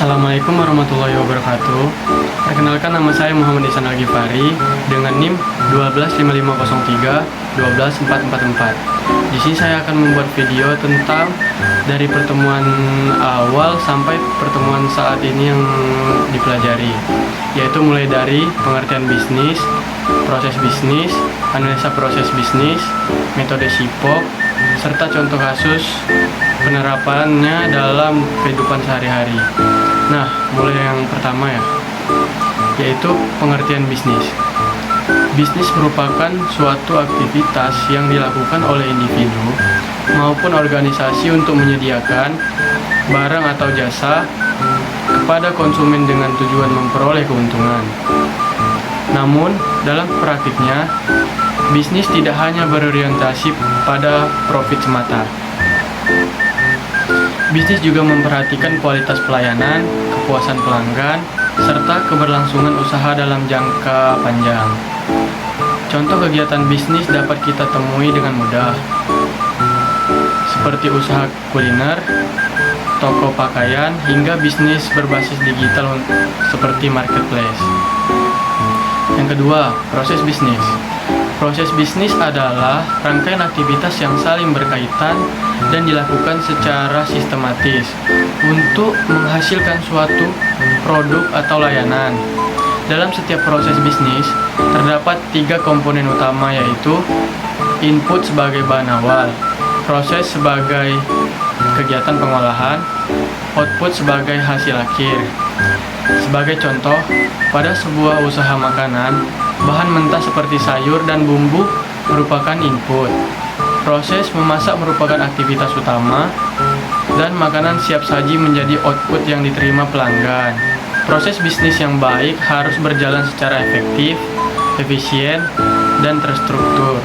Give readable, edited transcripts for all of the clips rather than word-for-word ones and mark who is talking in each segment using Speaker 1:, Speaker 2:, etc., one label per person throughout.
Speaker 1: Assalamualaikum warahmatullahi wabarakatuh. Perkenalkan, nama saya Muhammad Ihsan Al-Ghifari dengan NIM 125503 12444. Di sini saya akan membuat video tentang dari pertemuan awal sampai pertemuan saat ini yang dipelajari, yaitu mulai dari pengertian bisnis, proses bisnis, analisa proses bisnis, metode SIPOK, serta contoh kasus penerapannya dalam kehidupan sehari-hari. Nah, mulai yang pertama yaitu pengertian bisnis. Bisnis merupakan suatu aktivitas yang dilakukan oleh individu maupun organisasi untuk menyediakan barang atau jasa kepada konsumen dengan tujuan memperoleh keuntungan. Namun, dalam praktiknya, bisnis tidak hanya berorientasi pada profit semata. Bisnis juga memperhatikan kualitas pelayanan, kepuasan pelanggan, serta keberlangsungan usaha dalam jangka panjang. Contoh kegiatan bisnis dapat kita temui dengan mudah, seperti usaha kuliner, toko pakaian, hingga bisnis berbasis digital seperti marketplace. Yang kedua, proses bisnis. Proses bisnis adalah rangkaian aktivitas yang saling berkaitan dan dilakukan secara sistematis untuk menghasilkan suatu produk atau layanan. Dalam setiap proses bisnis, terdapat 3 komponen utama, yaitu input sebagai bahan awal, proses sebagai kegiatan pengolahan, output sebagai hasil akhir. Sebagai contoh, pada sebuah usaha makanan, bahan mentah seperti sayur dan bumbu merupakan input. Proses memasak merupakan aktivitas utama, dan makanan siap saji menjadi output yang diterima pelanggan. Proses bisnis yang baik harus berjalan secara efektif, efisien, dan terstruktur.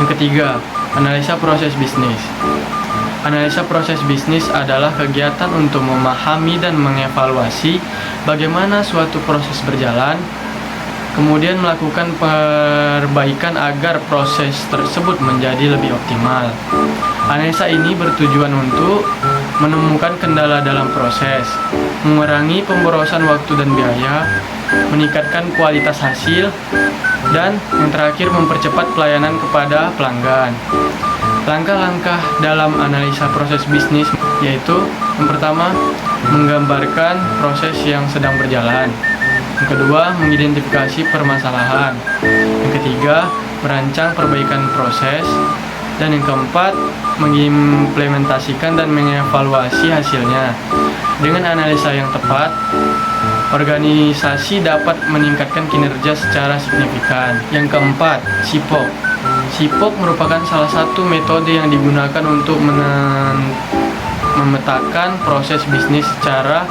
Speaker 1: Yang ketiga, analisa proses bisnis. Analisa proses bisnis adalah kegiatan untuk memahami dan mengevaluasi bagaimana suatu proses berjalan, kemudian melakukan perbaikan agar proses tersebut menjadi lebih optimal. Analisa ini bertujuan untuk menemukan kendala dalam proses, mengurangi pemborosan waktu dan biaya, meningkatkan kualitas hasil, dan yang terakhir mempercepat pelayanan kepada pelanggan. Langkah-langkah dalam analisa proses bisnis yaitu yang pertama, menggambarkan proses yang sedang berjalan. Yang kedua, mengidentifikasi permasalahan. Yang ketiga, merancang perbaikan proses. Dan yang keempat, mengimplementasikan dan mengevaluasi hasilnya. Dengan analisa yang tepat, organisasi dapat meningkatkan kinerja secara signifikan. Yang keempat, SIPOK. SIPOK merupakan salah satu metode yang digunakan untuk memetakan proses bisnis secara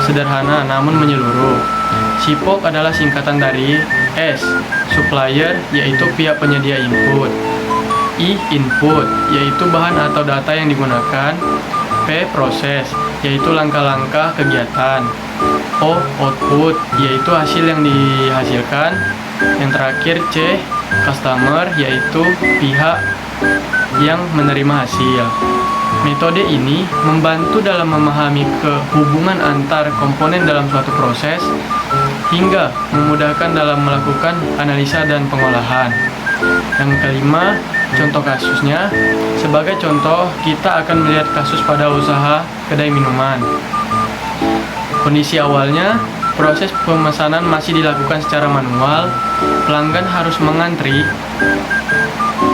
Speaker 1: sederhana namun menyeluruh. SIPOK adalah singkatan dari S, supplier, yaitu pihak penyedia input; I, input, yaitu bahan atau data yang digunakan; P, proses, yaitu langkah-langkah kegiatan; O, output, yaitu hasil yang dihasilkan; yang terakhir C, customer, yaitu pihak yang menerima hasil. Metode ini membantu dalam memahami hubungan antar komponen dalam suatu proses, hingga memudahkan dalam melakukan analisa dan pengolahan. Yang kelima, contoh kasusnya. Sebagai contoh, kita akan melihat kasus pada usaha kedai minuman. Kondisi awalnya, proses pemesanan masih dilakukan secara manual, pelanggan harus mengantri,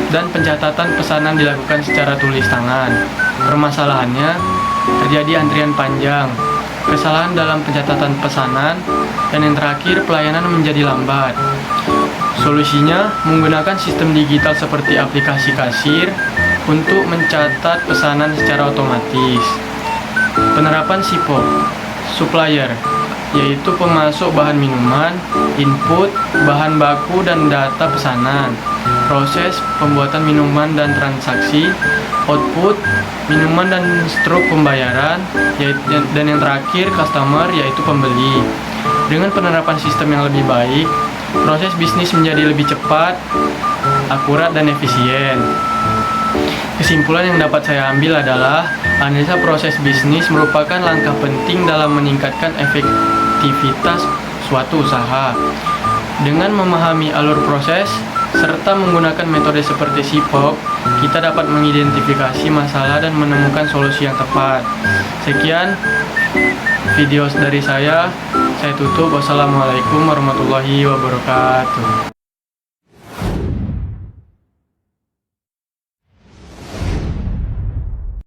Speaker 1: dan pencatatan pesanan dilakukan secara tulis tangan. Permasalahannya, terjadi antrian panjang, kesalahan dalam pencatatan pesanan, dan yang terakhir, pelayanan menjadi lambat. Solusinya, menggunakan sistem digital seperti aplikasi kasir untuk mencatat pesanan secara otomatis. Penerapan SIPOK. Supplier, yaitu pemasok bahan minuman; input, bahan baku dan data pesanan; proses, pembuatan minuman dan transaksi; output, minuman dan struk pembayaran; dan yang terakhir, customer, yaitu pembeli. Dengan penerapan sistem yang lebih baik, proses bisnis menjadi lebih cepat, akurat, dan efisien. Kesimpulan yang dapat saya ambil adalah analisa proses bisnis merupakan langkah penting dalam meningkatkan efektivitas suatu usaha. Dengan memahami alur proses serta menggunakan metode seperti SIPOK, kita dapat mengidentifikasi masalah dan menemukan solusi yang tepat. Sekian video dari saya tutup. Wassalamualaikum warahmatullahi wabarakatuh.